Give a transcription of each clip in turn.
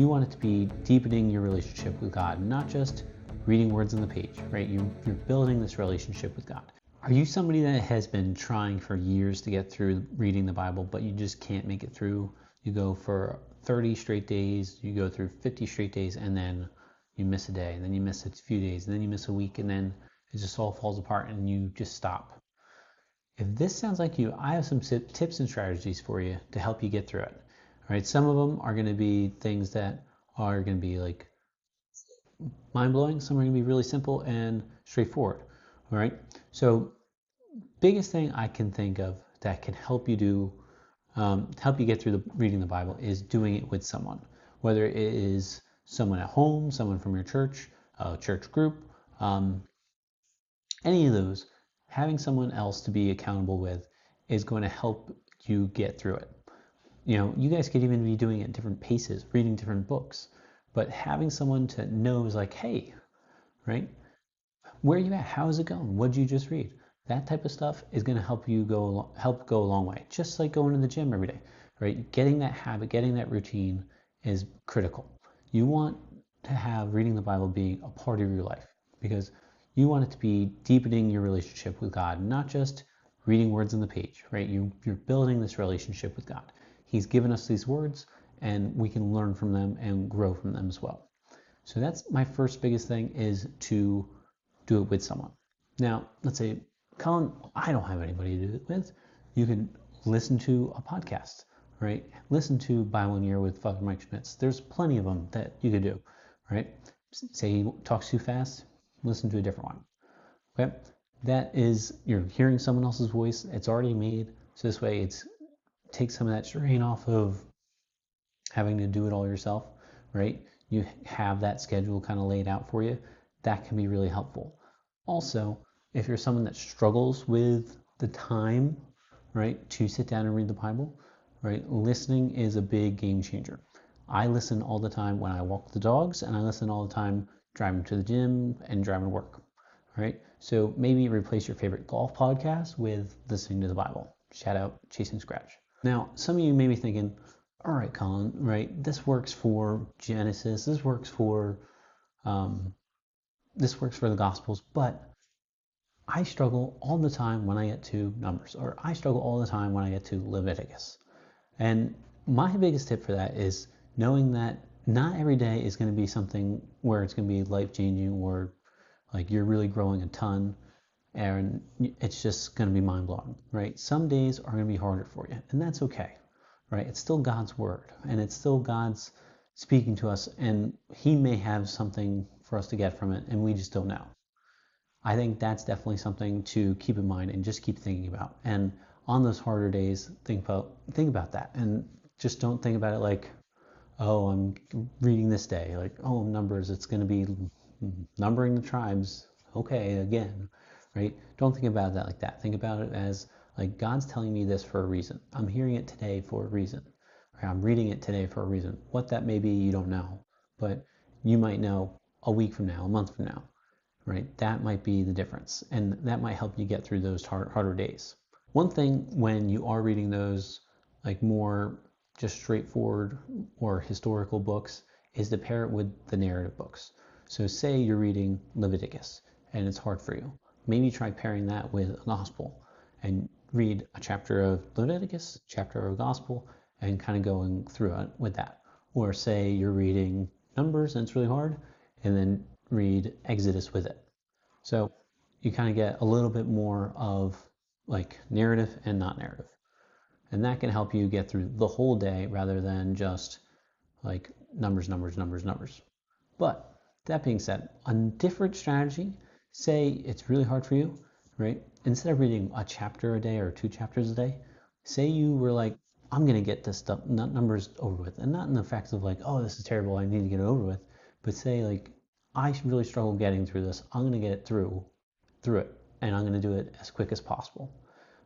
You want it to be deepening your relationship with God, not just reading words on the page, right? You're building this relationship with God. Are you somebody that has been trying for years to get through reading the Bible, but you just can't make it through? You go for 30 straight days, you go through 50 straight days, and then you miss a day, and then you miss a few days, and then you miss a week, and then it just all falls apart and you just stop. If this sounds like you, I have some tips and strategies for you to help you get through it. All right, some of them are going to be things that are going to be like mind-blowing. Some are going to be really simple and straightforward. All right, so biggest thing I can think of that can help you get through reading the Bible is doing it with someone, whether it is someone at home, someone from your church, a church group, any of those. Having someone else to be accountable with is going to help you get through it. You know, you guys could even be doing it at different paces, reading different books, but having someone to know is like, hey, right? Where are you at? How is it going? What did you just read? That type of stuff is going to help go a long way. Just like going to the gym every day, right? Getting that habit, getting that routine is critical. You want to have reading the Bible being a part of your life because you want it to be deepening your relationship with God, not just reading words on the page, right? You're building this relationship with God. He's given us these words and we can learn from them and grow from them as well. So that's my first biggest thing, is to do it with someone. Now, let's say, Colin, I don't have anybody to do it with. You can listen to a podcast, right? Listen to Bible in a Year with Father Mike Schmitz. There's plenty of them that you could do, right? Say he talks too fast, listen to a different one. Okay, that is, you're hearing someone else's voice. It's already made, so this way it takes some of that strain off of having to do it all yourself, right? You have that schedule kind of laid out for you. That can be really helpful. Also, if you're someone that struggles with the time, right, to sit down and read the Bible, right, listening is a big game changer. I listen all the time when I walk the dogs, and I listen all the time driving to the gym and driving to work, right? So maybe replace your favorite golf podcast with listening to the Bible. Shout out Chasing Scratch. Now, some of you may be thinking, all right, Colin, right, this works for Genesis, this works for the Gospels, but I struggle all the time when I get to Numbers, or I struggle all the time when I get to Leviticus. And my biggest tip for that is knowing that not every day is going to be something where it's going to be life-changing or like you're really growing a ton and it's just going to be mind-blowing, right? Some days are going to be harder for you, and that's okay, right? It's still God's word, and it's still God's speaking to us, and he may have something for us to get from it, and we just don't know. I think that's definitely something to keep in mind and just keep thinking about. And on those harder days, think about that, and just don't think about it like, oh, I'm reading this day, like, oh, Numbers, it's going to be numbering the tribes, okay, again, right? Don't think about that like that. Think about it as like, God's telling me this for a reason. I'm hearing it today for a reason. Right? I'm reading it today for a reason. What that may be, you don't know, but you might know a week from now, a month from now, right? That might be the difference, and that might help you get through those harder days. One thing when you are reading those like more just straightforward or historical books is to pair it with the narrative books. So say you're reading Leviticus and it's hard for you. Maybe try pairing that with a gospel and read a chapter of Leviticus, chapter of gospel, and kind of going through it with that. Or say you're reading Numbers and it's really hard, and then read Exodus with it. So you kind of get a little bit more of like narrative and not narrative. And that can help you get through the whole day rather than just like numbers. But that being said, a different strategy, say it's really hard for you, right? Instead of reading a chapter a day or 2 chapters a day, say you were like, I'm going to get this stuff, not Numbers, over with. And not in the fact of like, oh, this is terrible, I need to get it over with. But say like, I really struggle getting through this. I'm going to get through it, and I'm going to do it as quick as possible.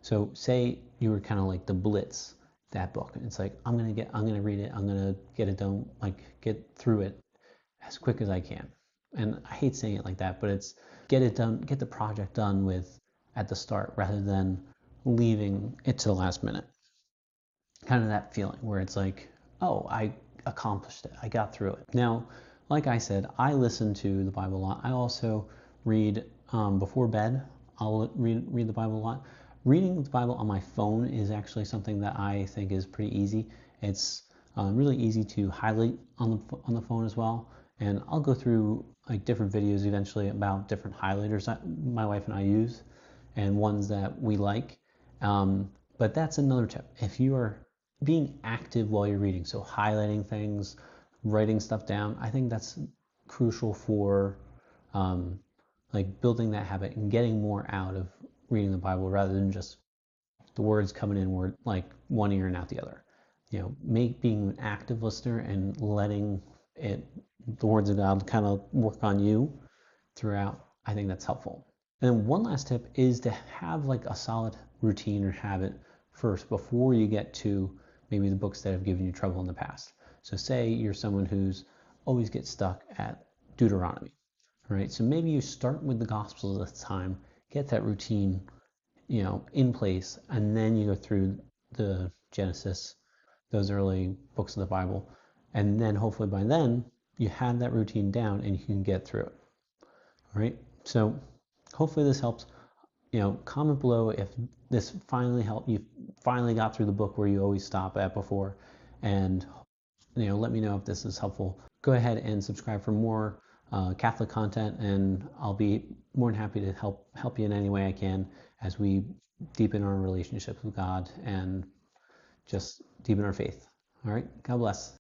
So say you were kind of like the Blitz, that book. It's like, I'm going to read it. I'm going to get it done, like get through it as quick as I can. And I hate saying it like that, but it's get it done, get the project done with at the start rather than leaving it to the last minute. Kind of that feeling where it's like, oh, I accomplished it. I got through it. Now, like I said, I listen to the Bible a lot. I also read before bed. I'll read the Bible a lot. Reading the Bible on my phone is actually something that I think is pretty easy. It's really easy to highlight on the phone as well. And I'll go through like different videos eventually about different highlighters that my wife and I use, and ones that we like. But that's another tip. If you are being active while you're reading, so highlighting things, writing stuff down, I think that's crucial for like building that habit and getting more out of reading the Bible rather than just the words coming in like one ear and out the other. Being an active listener and letting the words of God kind of work on you throughout, I think that's helpful. And one last tip is to have like a solid routine or habit first before you get to maybe the books that have given you trouble in the past. So say you're someone who's always gets stuck at Deuteronomy, right? So maybe you start with the Gospels at the time, get that routine, in place, and then you go through the Genesis, those early books of the Bible, and then hopefully by then you have that routine down and you can get through it. All right. So hopefully this helps. Comment below if this finally helped you, finally got through the book where you always stop at before, and let me know if this is helpful. Go ahead and subscribe for more Catholic content, and I'll be more than happy to help you in any way I can as we deepen our relationships with God and just deepen our faith. All right. God bless.